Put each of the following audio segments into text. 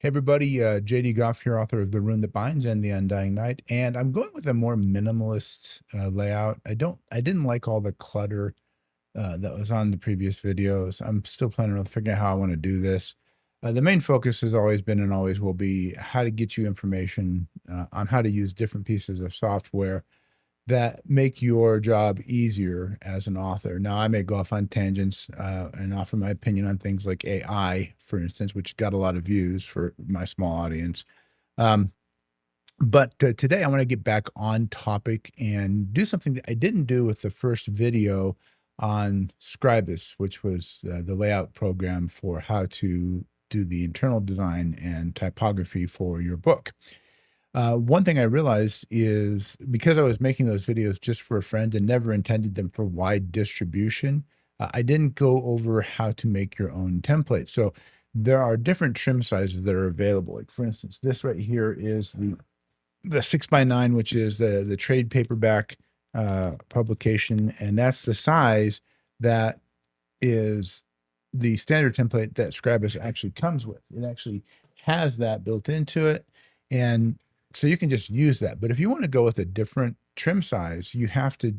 Hey everybody, JD Goff here, author of The Rune That Binds and The Undying Night, and I'm going with a more minimalist layout. I didn't like all the clutter that was on the previous videos. I'm still planning on figuring out how I want to do this. The main focus has always been and always will be how to get you information on how to use different pieces of software that make your job easier as an author. Now, I may go off on tangents and offer my opinion on things like AI, for instance, which got a lot of views for my small audience. Um, but today I want to get back on topic and do something that I didn't do with the first video on Scribus, which was the layout program for how to do the internal design and typography for your book. One thing I realized is because I was making those videos just for a friend and never intended them for wide distribution, I didn't go over how to make your own template. So there are different trim sizes that are available. Like for instance, this right here is the 6x9, which is the trade paperback publication, and that's the size that is the standard template that Scribus actually comes with. It actually has that built into it, and so you can just use that. But if you want to go with a different trim size, you have to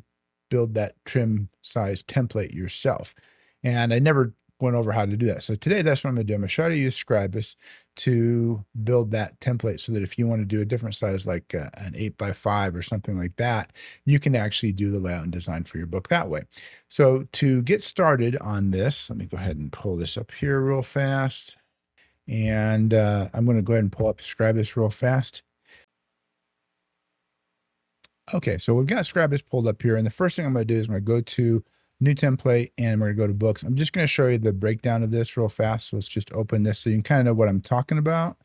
build that trim size template yourself. And I never went over how to do that. So today, that's what I'm going to do. I'm going to show you how to use Scribus to build that template so that if you want to do a different size, like an 8x5 or something like that, you can actually do the layout and design for your book that way. So to get started on this, let me go ahead and pull this up here real fast. And I'm going to go ahead and pull up Scribus real fast. Okay, so we've got Scribus pulled up here, and the first thing I'm going to do is I'm going to go to new template, and we're going to go to books. I'm just going to show you the breakdown of this real fast. So let's just open this so you can kind of know what I'm talking about.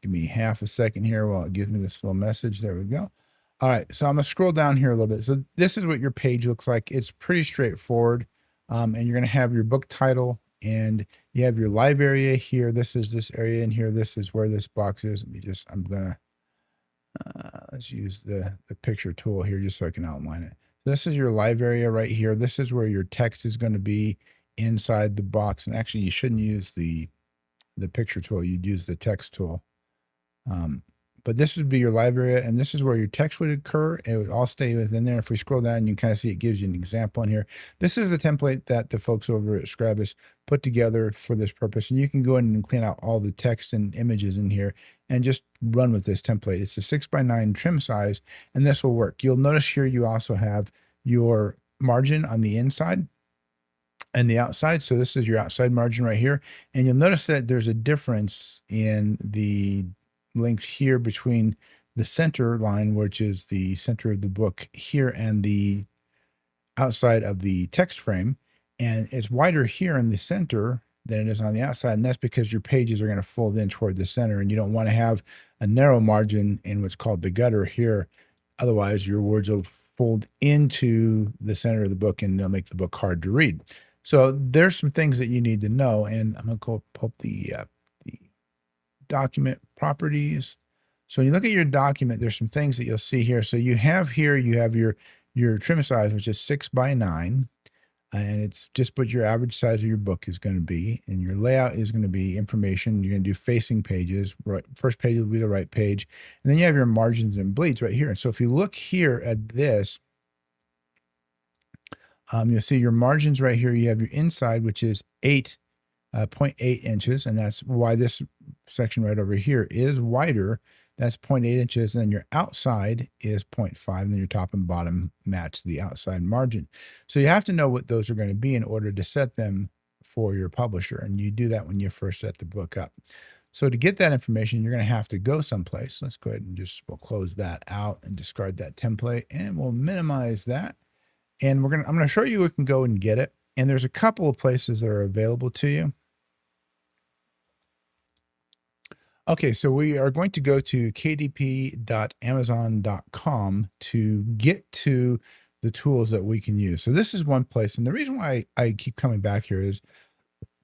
Give me half a second here while it gives me this little message. There we go. All right, so I'm going to scroll down here a little bit. So this is what your page looks like. It's pretty straightforward, and you're going to have your book title, and you have your live area here. This is this area in here. This is where this box is. I'm going to let's use the picture tool here just so I can outline it. This is your live area right here. This is where your text is going to be inside the box. And actually, you shouldn't use the picture tool. You'd use the text tool. But this would be your live area, and this is where your text would occur. It would all stay within there. If we scroll down, you can kind of see it gives you an example in here. This is the template that the folks over at Scribus put together for this purpose. And you can go in and clean out all the text and images in here and just run with this template. It's a 6x9 trim size, and this will work. You'll notice here you also have your margin on the inside and the outside. So this is your outside margin right here. And you'll notice that there's a difference in the length here between the center line, which is the center of the book here, and the outside of the text frame. And it's wider here in the center than it is on the outside. And that's because your pages are going to fold in toward the center, and you don't want to have a narrow margin in what's called the gutter here. Otherwise, your words will fold into the center of the book, and they'll make the book hard to read. So there's some things that you need to know. And I'm going to go pull up the document properties. So when you look at your document, there's some things that you'll see here. So you have here, you have your trim size, which is 6x9, and it's just what your average size of your book is going to be. And your layout is going to be information. You're going to do facing pages. Right, first page will be the right page, and then you have your margins and bleeds right here. And so if you look here at this, you'll see your margins right here. You have your inside, which is 0.8 inches, and that's why this section right over here is wider. That's 0.8 inches, and then your outside is 0.5, and then your top and bottom match the outside margin. So you have to know what those are going to be in order to set them for your publisher, and you do that when you first set the book up. So to get that information, you're going to have to go someplace. Let's go ahead and we'll close that out and discard that template, and we'll minimize that. And I'm going to show you where you can go and get it. And there's a couple of places that are available to you. Okay, so we are going to go to kdp.amazon.com to get to the tools that we can use. So this is one place. And the reason why I keep coming back here is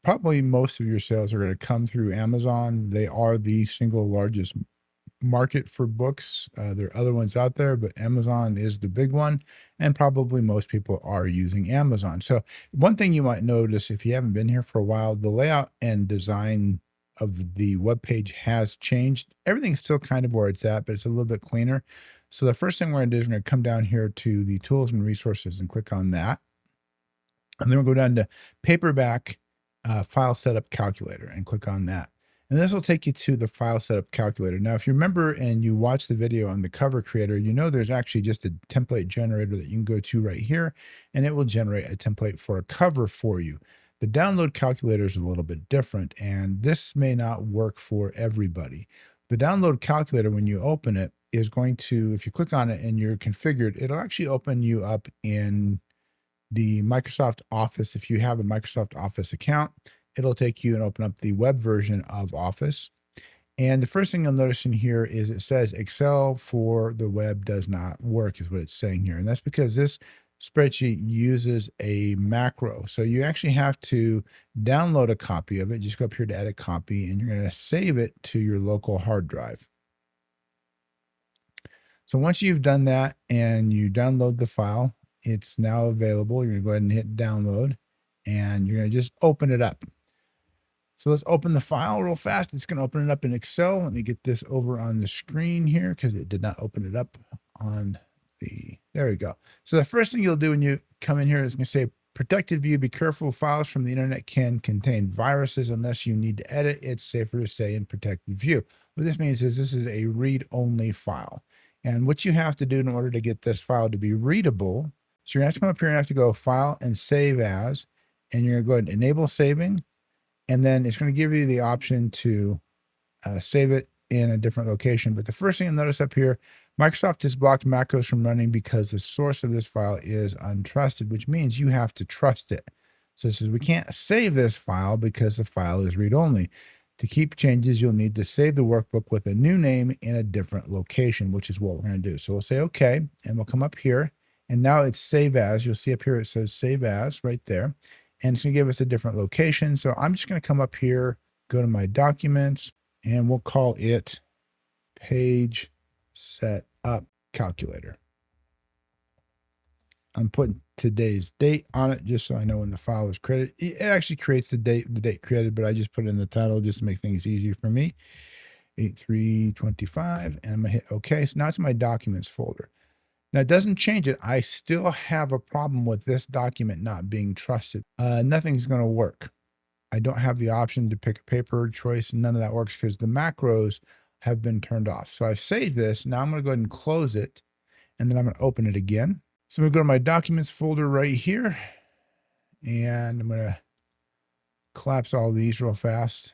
probably most of your sales are going to come through Amazon. They are the single largest market for books. There are other ones out there, but Amazon is the big one, and probably most people are using Amazon. So one thing you might notice if you haven't been here for a while, the layout and design of the web page has changed. Everything's still kind of where it's at, but it's a little bit cleaner. So the first thing we're going to do is we're going to come down here to the tools and resources and click on that. And then we'll go down to paperback file setup calculator and click on that. And this will take you to the file setup calculator. Now, if you remember and you watch the video on the cover creator, you know there's actually just a template generator that you can go to right here, and it will generate a template for a cover for you. The download calculator is a little bit different, and this may not work for everybody. The download calculator, when you open it, is going to, if you click on it and you're configured, it'll actually open you up in the Microsoft Office. If you have a Microsoft Office account, it'll take you and open up the web version of Office. And the first thing you'll notice in here is it says Excel for the web does not work, is what it's saying here. And that's because this spreadsheet uses a macro. So you actually have to download a copy of it. Just go up here to edit copy, and you're going to save it to your local hard drive. So once you've done that and you download the file, it's now available. You're going to go ahead and hit download, and you're going to just open it up. So let's open the file real fast. It's going to open it up in Excel. Let me get this over on the screen here because it did not open it up on the, there we go. So the first thing you'll do when you come in here is going to say protected view. Be careful, files from the internet can contain viruses unless you need to edit. It's safer to stay in protected view. What this means is this is a read-only file. And what you have to do in order to get this file to be readable, so you're going to have to come up here and have to go File and Save As, and you're going to go ahead and enable saving, and then it's going to give you the option to save it in a different location. But the first thing you'll notice up here, Microsoft has blocked macros from running because the source of this file is untrusted, which means you have to trust it. So it says we can't save this file because the file is read-only. To keep changes, you'll need to save the workbook with a new name in a different location, which is what we're going to do. So we'll say okay, and we'll come up here, and now it's save as. You'll see up here it says save as right there, and it's going to give us a different location. So I'm just going to come up here, go to my documents, and we'll call it page setup calculator. I'm putting today's date on it just so I know when the file was created. It actually creates the date created, but I just put it in the title just to make things easier for me. 8/3/25, and I'm gonna hit OK. So now it's in my documents folder. Now it doesn't change it. I still have a problem with this document not being trusted. Nothing's gonna work. I don't have the option to pick a paper choice. None of that works because the macros have been turned off. So I've saved this. Now I'm gonna go ahead and close it, and then I'm gonna open it again. So I'm going to go to my documents folder right here, and I'm going to collapse all these real fast.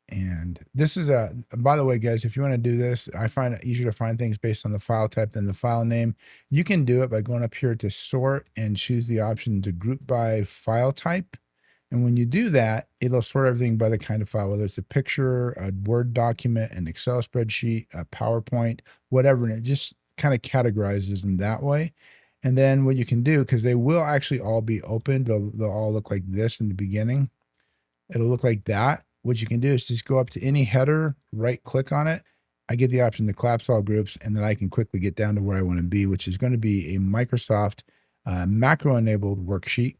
And this is by the way, guys, if you want to do this, I find it easier to find things based on the file type than the file name. You can do it by going up here to sort and choose the option to group by file type. And when you do that, it'll sort everything by the kind of file, whether it's a picture, a Word document, an Excel spreadsheet, a PowerPoint, whatever. And it just kind of categorizes them that way. And then what you can do, because they will actually all be open, they'll all look like this in the beginning. It'll look like that. What you can do is just go up to any header, right click on it. I get the option to collapse all groups, and then I can quickly get down to where I want to be, which is going to be a Microsoft macro enabled worksheet.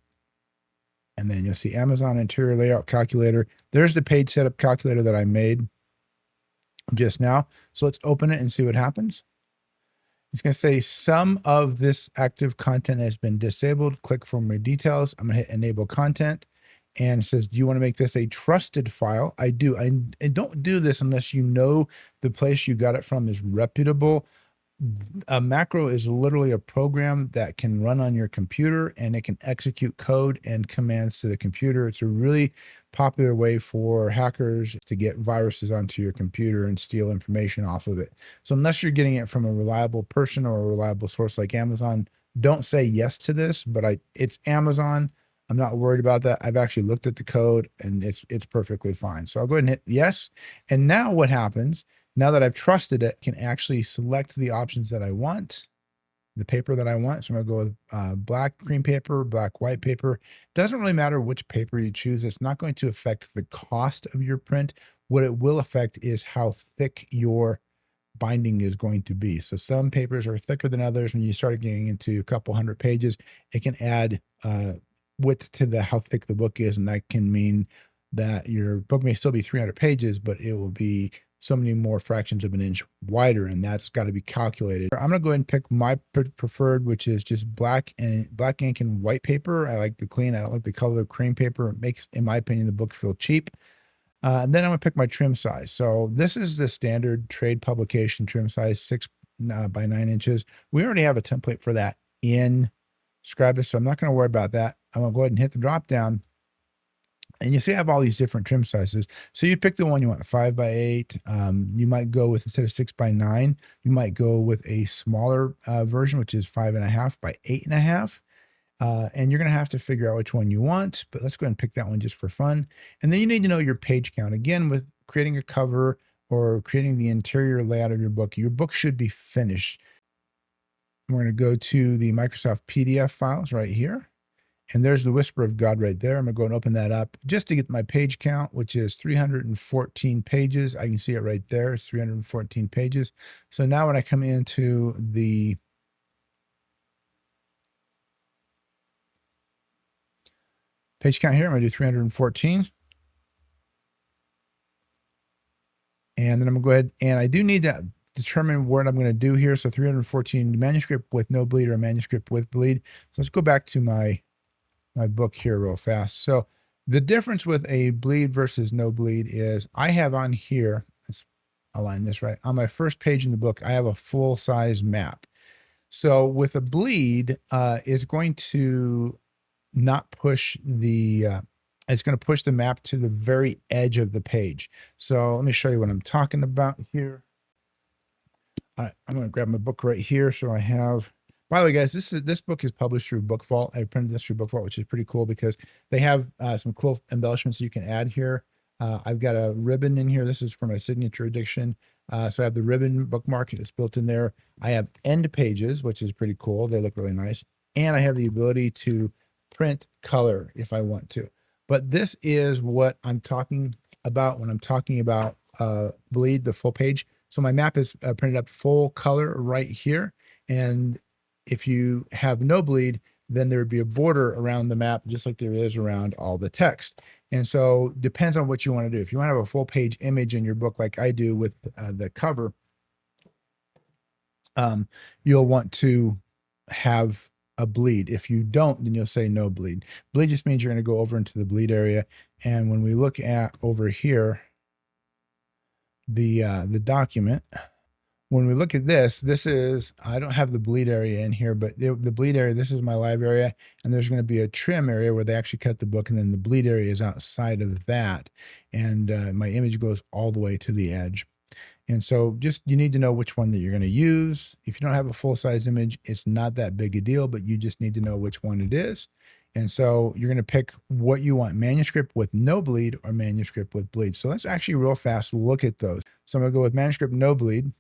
And then you'll see Amazon interior layout calculator. There's the page setup calculator that I made just now. So let's open it and see what happens. It's going to say some of this active content has been disabled. Click for more details. I'm going to hit enable content, and it says, do you want to make this a trusted file? I do. I don't do this unless you know the place you got it from is reputable. A macro is literally a program that can run on your computer, and it can execute code and commands to the computer. It's a really popular way for hackers to get viruses onto your computer and steal information off of it. So unless you're getting it from a reliable person or a reliable source like Amazon, don't say yes to this, but it's Amazon. I'm not worried about that. I've actually looked at the code, and it's perfectly fine. So I'll go ahead and hit yes. And now what happens, now that I've trusted it, I can actually select the options that I want, the paper that I want. So I'm going to go with black cream paper, black white paper. Doesn't really matter which paper you choose. It's not going to affect the cost of your print. What it will affect is how thick your binding is going to be. So some papers are thicker than others. When you start getting into a couple hundred pages, it can add width to the how thick the book is, and that can mean that your book may still be 300 pages, but it will be so many more fractions of an inch wider, and that's got to be calculated. I'm going to go ahead and pick my preferred, which is just black ink and white paper. I like the clean. I don't like the color of cream paper. It makes, in my opinion, the book feel cheap. And then I'm going to pick my trim size. So this is the standard trade publication trim size, 6 by 9 inches. We already have a template for that in Scribus, so I'm not going to worry about that. I'm going to go ahead and hit the drop down. And you see I have all these different trim sizes. So you pick the one you want, 5 by 8. You might go with, instead of 6 by 9, you might go with a smaller version, which is 5.5 by 8.5. And you're going to have to figure out which one you want, but let's go ahead and pick that one just for fun. And then you need to know your page count. Again, with creating a cover or creating the interior layout of your book should be finished. We're going to go to the Microsoft PDF files right here. And there's the Whisper of God right there. I'm going to go and open that up just to get my page count, which is 314 pages. I can see it right there. It's 314 pages. So now when I come into the page count here, I'm going to do 314. And then I'm going to go ahead, and I do need to determine what I'm going to do here. So 314 manuscript with no bleed or manuscript with bleed. So let's go back to my book here real fast. So the difference with a bleed versus no bleed is I have on here, let's align this right, on my first page in the book, I have a full size map. So with a bleed, it's going to not push the, it's going to push the map to the very edge of the page. So let me show you what I'm talking about here. All right, I'm going to grab my book right here. So I have, by the way, guys, this book is published through Book Vault. I printed this through Book Vault, which is pretty cool because they have some cool embellishments you can add here. I've got a ribbon in here. This is for my signature edition. So I have the ribbon bookmark that's built in there. I have end pages, which is pretty cool. They look really nice. And I have the ability to print color if I want to. But this is what I'm talking about when I'm talking about bleed, the full page. So my map is printed up full color right here. And if you have no bleed, then there would be a border around the map, just like there is around all the text. And so depends on what you want to do. If you want to have a full page image in your book, like I do with the cover, you'll want to have a bleed. If you don't, then you'll say no bleed. Bleed just means you're going to go over into the bleed area. And when we look at over here, the document, when we look at this, this is, I don't have the bleed area in here, but the bleed area, this is my live area, and there's going to be a trim area where they actually cut the book, and then the bleed area is outside of that, and my image goes all the way to the edge. And so just, you need to know which one that you're going to use. If you don't have a full-size image, it's not that big a deal, but you just need to know which one it is. And so you're going to pick what you want, manuscript with no bleed or manuscript with bleed. So let's actually real fast look at those. So I'm going to go with manuscript no bleed.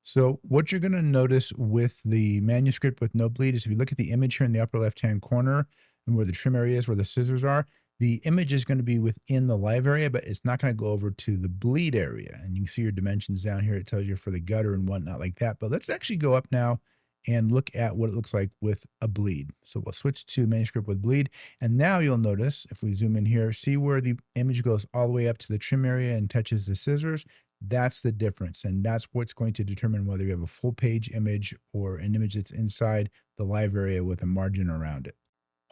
So what you're going to notice with the manuscript with no bleed is if you look at the image here in the upper left-hand corner and where the trim area is, where the scissors are, the image is going to be within the live area, but it's not going to go over to the bleed area. And you can see your dimensions down here. It tells you for the gutter and whatnot like that. But let's actually go up now and look at what it looks like with a bleed. So we'll switch to manuscript with bleed. And now you'll notice, if we zoom in here, see where the image goes all the way up to the trim area and touches the scissors. That's the difference. And that's what's going to determine whether you have a full page image or an image that's inside the live area with a margin around it.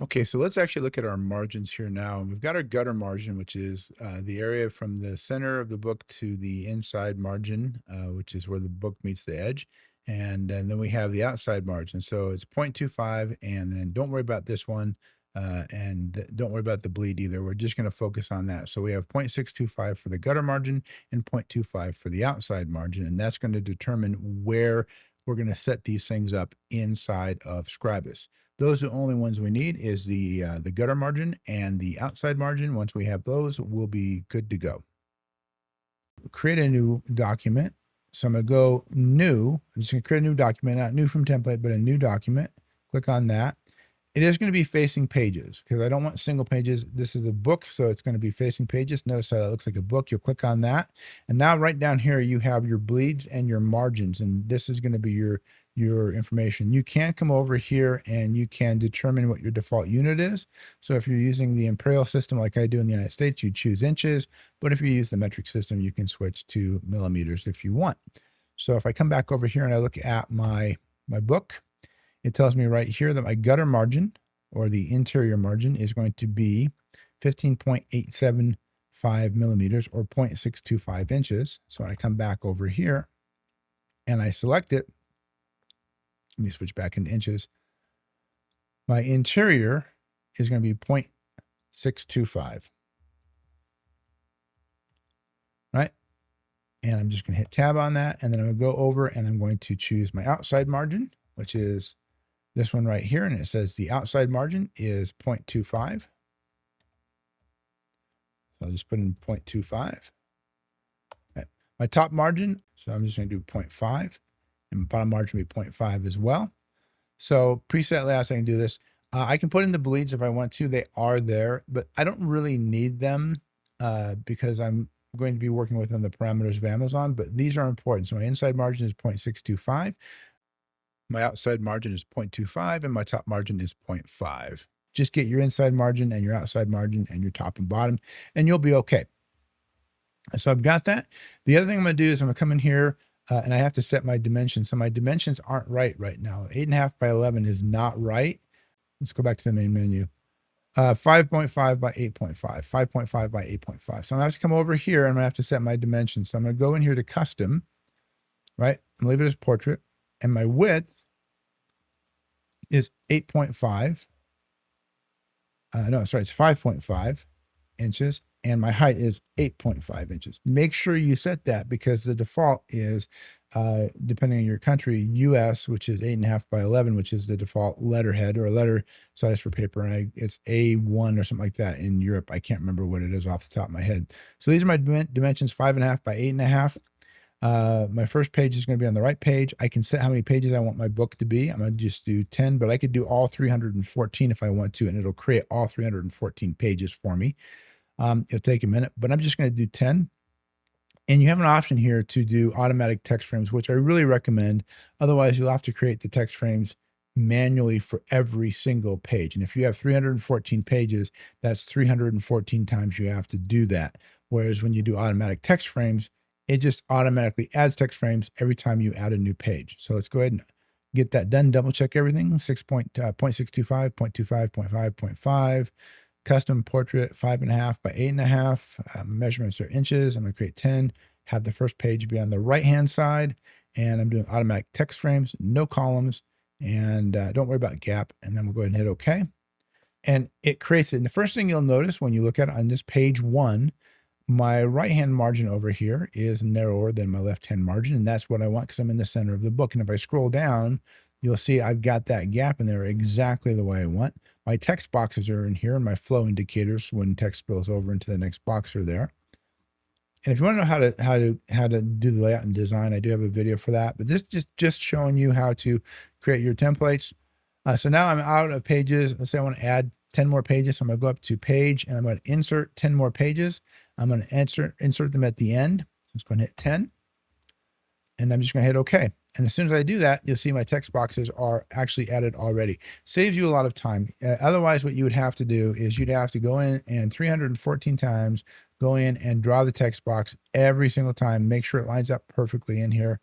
Okay, so let's actually look at our margins here now. And we've got our gutter margin, which is the area from the center of the book to the inside margin, which is where the book meets the edge. And then we have the outside margin. So it's 0.25, and then don't worry about this one. And don't worry about the bleed either. We're just going to focus on that. So we have 0.625 for the gutter margin and 0.25 for the outside margin. And that's going to determine where we're going to set these things up inside of Scribus. Those are the only ones we need is the gutter margin and the outside margin. Once we have those, we'll be good to go. Create a new document. So I'm going to go new. I'm just going to create a new document, not new from template, but a new document. Click on that. it is going to be facing pages because I don't want single pages. This is a book, so it's going to be facing pages. Notice how that looks like a book. You'll click on that. And now right down here, you have your bleeds and your margins, and this is going to be your information. You can come over here and you can determine what your default unit is. So if you're using the imperial system like I do in the United States, you choose inches. But if you use the metric system, you can switch to millimeters if you want. So if I come back over here and I look at my book, it tells me right here that my gutter margin, or the interior margin, is going to be 15.875 millimeters, or 0.625 inches. So when I come back over here and I select it, let me switch back into inches. My interior is going to be 0.625. Right? And I'm just going to hit tab on that. And then I'm going to go over and I'm going to choose my outside margin, which is this one right here, and it says the outside margin is 0.25. So I'll just put in 0.25. Right. My top margin, so I'm just going to do 0.5, and my bottom margin will be 0.5 as well. So preset layouts, I can do this. I can put in the bleeds if I want to. They are there, but I don't really need them because I'm going to be working within the parameters of Amazon, but these are important. So my inside margin is 0.625. My outside margin is 0.25 and my top margin is 0.5. Just get your inside margin and your outside margin and your top and bottom, and you'll be okay. So I've got that. The other thing I'm going to do is I'm going to come in here and I have to set my dimensions. So my dimensions aren't right now. 8.5 by 11 is not right. Let's go back to the main menu. 5.5 by 8.5, 5.5 by 8.5. So I'm going to have to come over here and I'm going to have to set my dimensions. So I'm going to go in here to custom, right? And leave it as portrait. And my width is 8.5. No, sorry, it's 5.5 inches. And my height is 8.5 inches. Make sure you set that because the default is, depending on your country, US, which is 8.5 by 11, which is the default letterhead or letter size for paper. And it's A1 or something like that in Europe. I can't remember what it is off the top of my head. So these are my dimensions, 5.5 by 8.5. My first page is going to be on the right page. I can set how many pages I want my book to be. I'm going to just do 10, but I could do all 314 if I want to, and it'll create all 314 pages for me. It'll take a minute, but I'm just going to do 10. And you have an option here to do automatic text frames, which I really recommend. Otherwise, you'll have to create the text frames manually for every single page. And if you have 314 pages, that's 314 times you have to do that. Whereas when you do automatic text frames, it just automatically adds text frames every time you add a new page. So let's go ahead and get that done. Double check everything. 0.625, 0.25, 0.5, 0.5. Custom portrait, 5.5 by 8.5. Measurements are inches. I'm going to create 10. Have the first page be on the right-hand side. And I'm doing automatic text frames, no columns. And don't worry about gap. And then we'll go ahead and hit OK. And it creates it. And the first thing you'll notice when you look at it on this page 1, my right-hand margin over here is narrower than my left-hand margin. And that's what I want because I'm in the center of the book. And if I scroll down, you'll see I've got that gap in there exactly the way I want. My text boxes are in here, and my flow indicators when text spills over into the next box are there. And if you want to know how to do the layout and design, I do have a video for that. But this is just showing you how to create your templates. So now I'm out of pages. Let's say I want to add 10 more pages. So I'm going to go up to page, and I'm going to insert 10 more pages. I'm going to insert them at the end. So let's go and hit 10. And I'm just going to hit OK. And as soon as I do that, you'll see my text boxes are actually added already. Saves you a lot of time. Otherwise, what you would have to do is you'd have to go in and 314 times, go in and draw the text box every single time, make sure it lines up perfectly in here.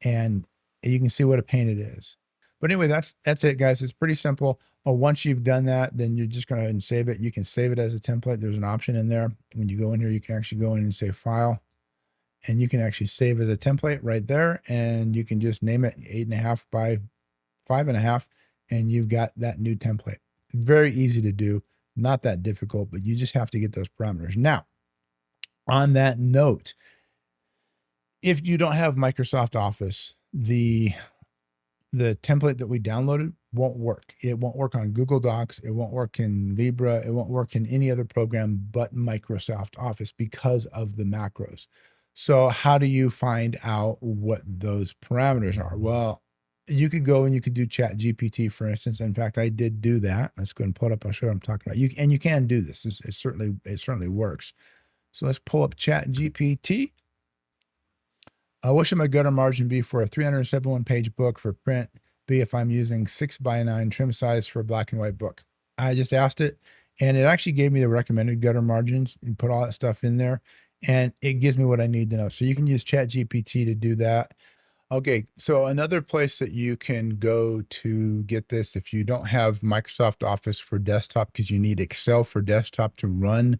And you can see what a pain it is. But anyway, that's it, guys. It's pretty simple. Once you've done that, then you're just going to go ahead and save it. You can save it as a template. There's an option in there. When you go in here, you can actually go in and say File. And you can actually save as a template right there. And you can just name it 8.5 by 5.5. And you've got that new template. Very easy to do. Not that difficult, but you just have to get those parameters. Now, on that note, if you don't have Microsoft Office, the template that we downloaded won't work. It won't work on Google Docs. It won't work in Libra. It won't work in any other program but Microsoft Office because of the macros. So how do you find out what those parameters are? Well, you could go and you could do Chat GPT, for instance. In fact, I did do that. Let's go and pull it up. I'll show you what I'm talking about. You can do this. It certainly works. So let's pull up Chat GPT. What should my gutter margin be for a 371 page book for print? Be if I'm using 6:9 trim size for a black and white book. I just asked it, and it actually gave me the recommended gutter margins and put all that stuff in there, and it gives me what I need to know. So you can use Chat GPT to do that. Okay, so another place that you can go to get this if you don't have Microsoft Office for desktop because you need Excel for desktop to run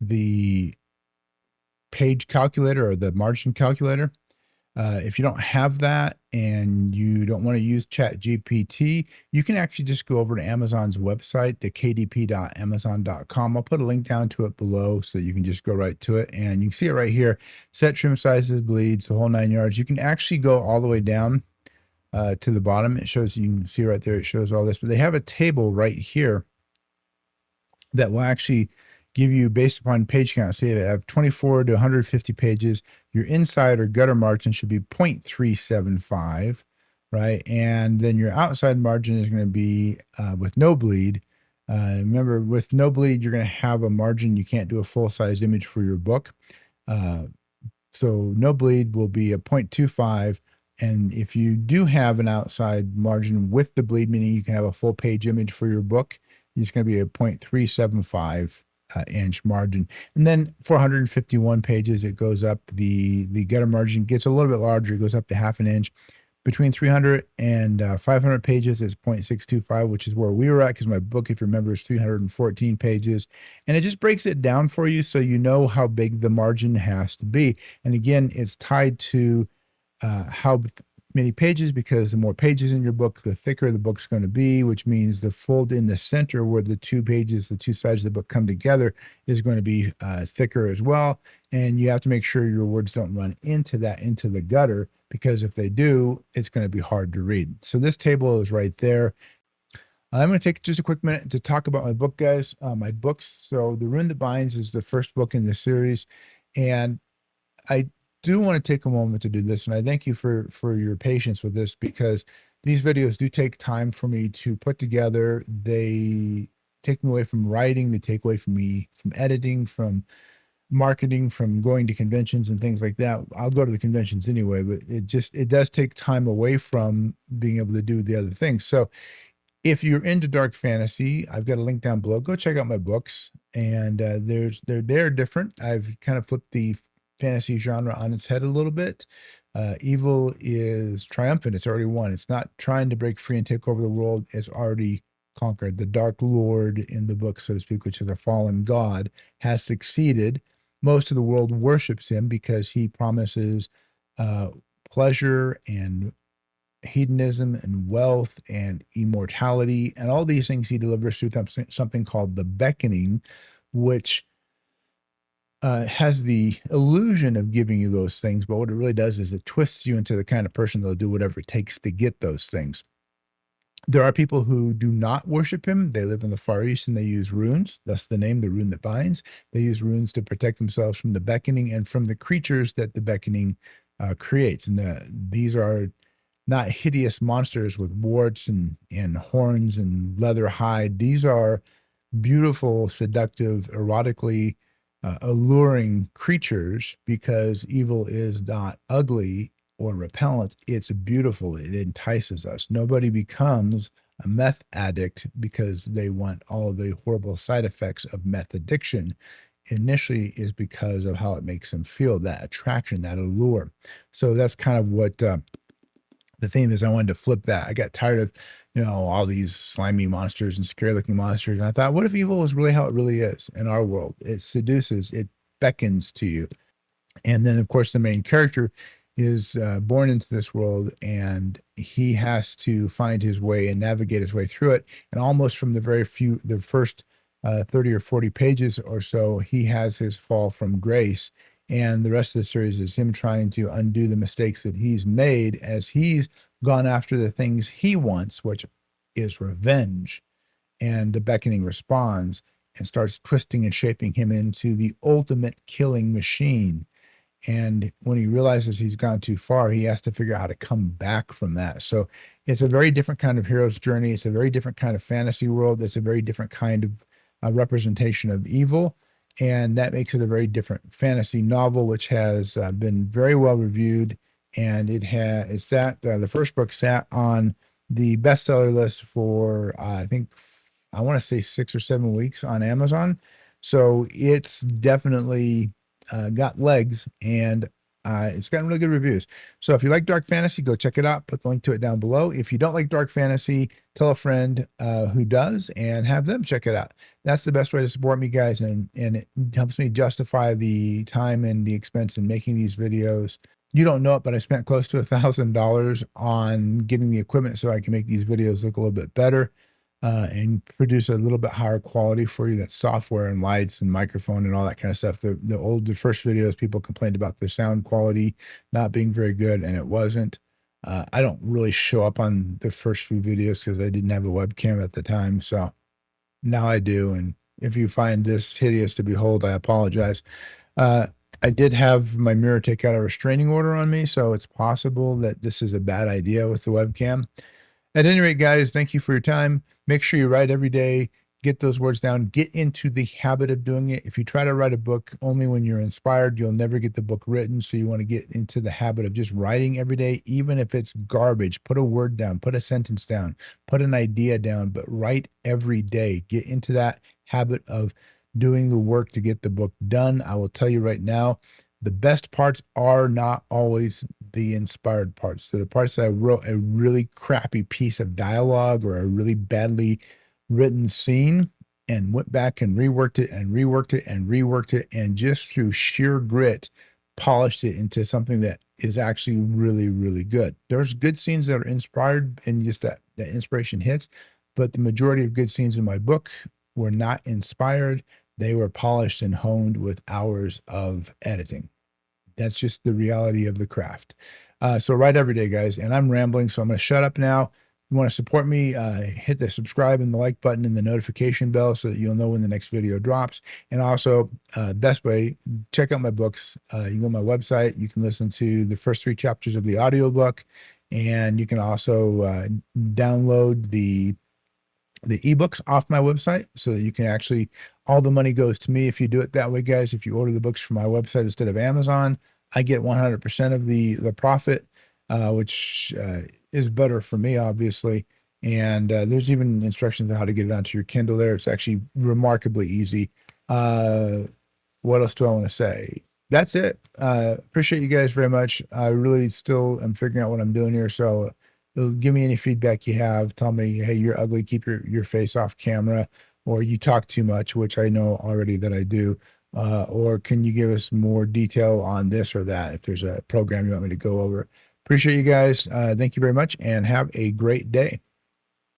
the page calculator or the margin calculator. If you don't have that and you don't want to use Chat GPT, you can actually just go over to Amazon's website, the kdp.amazon.com. I'll put a link down to it below so you can just go right to it. And you can see it right here. Set trim sizes, bleeds, the whole 9 yards. You can actually go all the way down to the bottom. It shows, you can see right there, it shows all this. But they have a table right here that will actually give you based upon page count. Say they have 24 to 150 pages. Your inside or gutter margin should be 0.375, right? And then your outside margin is going to be with no bleed. Remember, with no bleed, you're going to have a margin. You can't do a full-size image for your book. So no bleed will be a 0.25. And if you do have an outside margin with the bleed, meaning you can have a full page image for your book, it's going to be a 0.375 inch margin. And then 451 pages, it goes up, the gutter margin gets a little bit larger. It goes up to half an inch. Between 300 and 500 pages is 0.625, which is where we were at because my book, if you remember, is 314 pages. And it just breaks it down for you so you know how big the margin has to be. And again, it's tied to how many pages, because the more pages in your book, the thicker the book's going to be, which means the fold in the center where the two pages, the two sides of the book come together is going to be thicker as well. And you have to make sure your words don't run into the gutter, because if they do, it's going to be hard to read. So this table is right there. I'm going to take just a quick minute to talk about my book, guys. My books. So The Rune That Binds is the first book in the series. And I do want to take a moment to do this, and I thank you for your patience with this, because these videos do take time for me to put together. They take me away from writing, they take away from me from editing, from marketing, from going to conventions and things like that. I'll go to the conventions anyway, but it does take time away from being able to do the other things. So if you're into dark fantasy, I've got a link down below. Go check out my books, and they're different. I've kind of flipped the fantasy genre on its head a little bit. Evil is triumphant. It's already won. It's not trying to break free and take over the world. It's already conquered. The Dark Lord in the book, so to speak, which is a fallen god, has succeeded. Most of the world worships him because he promises pleasure and hedonism and wealth and immortality and all these things he delivers through something called the beckoning, which has the illusion of giving you those things, but what it really does is it twists you into the kind of person that'll do whatever it takes to get those things. There are people who do not worship him. They live in the Far East and they use runes. That's the name, the Rune That Binds. They use runes to protect themselves from the beckoning and from the creatures that the beckoning creates. And these are not hideous monsters with warts and horns and leather hide. These are beautiful, seductive, erotically alluring creatures, because evil is not ugly or repellent. It's beautiful. It entices us. Nobody becomes a meth addict because they want all the horrible side effects of meth addiction. Initially is because of how it makes them feel, that attraction, that allure. So that's kind of what the theme is. I wanted to flip that. I got tired of, all these slimy monsters and scary looking monsters. And I thought, what if evil is really how it really is in our world? It seduces, it beckons to you. And then, of course, the main character is born into this world, and he has to find his way and navigate his way through it. And almost from the first 30 or 40 pages or so, he has his fall from grace. And the rest of the series is him trying to undo the mistakes that he's made as he's gone after the things he wants, which is revenge. And the beckoning responds and starts twisting and shaping him into the ultimate killing machine. And when he realizes he's gone too far, he has to figure out how to come back from that. So it's a very different kind of hero's journey. It's a very different kind of fantasy world. It's a very different kind of representation of evil. And that makes it a very different fantasy novel, which has been very well reviewed. And it's that the first book sat on the bestseller list for, I think, I want to say 6 or 7 weeks on Amazon. So it's definitely got legs, and it's gotten really good reviews. So if you like dark fantasy, go check it out. Put the link to it down below. If you don't like dark fantasy, tell a friend who does and have them check it out. That's the best way to support me, guys, and it helps me justify the time and the expense in making these videos. You don't know it, but I spent close to $1,000 on getting the equipment so I can make these videos look a little bit better and produce a little bit higher quality for you. That's software and lights and microphone and all that kind of stuff. The first videos, people complained about the sound quality not being very good, and it wasn't. I don't really show up on the first few videos because I didn't have a webcam at the time. So now I do. And if you find this hideous to behold, I apologize. I did have my mirror take out a restraining order on me, so it's possible that this is a bad idea with the webcam. At any rate, guys, thank you for your time. Make sure you write every day. Get those words down. Get into the habit of doing it. If you try to write a book only when you're inspired, you'll never get the book written. So you want to get into the habit of just writing every day, even if it's garbage. Put a word down, put a sentence down, put an idea down, but write every day. Get into that habit of doing the work to get the book done. I will tell you right now, the best parts are not always the inspired parts. So the parts that I wrote a really crappy piece of dialogue or a really badly written scene and went back and reworked it and reworked it and reworked it, and just through sheer grit polished it into something that is actually really, really good. There's good scenes that are inspired and just that inspiration hits, but the majority of good scenes in my book were not inspired. They were polished and honed with hours of editing. That's just the reality of the craft. So write every day, guys. And I'm rambling, so I'm going to shut up now. If you want to support me, hit the subscribe and the like button and the notification bell so that you'll know when the next video drops. And also, best way, check out my books. You can go to my website. You can listen to the first 3 chapters of the audiobook. And you can also download the ebooks off my website so that you can actually, all the money goes to me if you do it that way, guys. If you order the books from my website instead of Amazon, I get 100% of the profit, which is better for me, obviously. And there's even instructions on how to get it onto your Kindle there. It's actually remarkably easy. What else do I want to say? That's it. Appreciate you guys very much. I really still am figuring out what I'm doing here. So give me any feedback you have. Tell me, hey, you're ugly. Keep your face off camera, or you talk too much, which I know already that I do. Or can you give us more detail on this or that if there's a program you want me to go over? Appreciate you guys. Thank you very much and have a great day.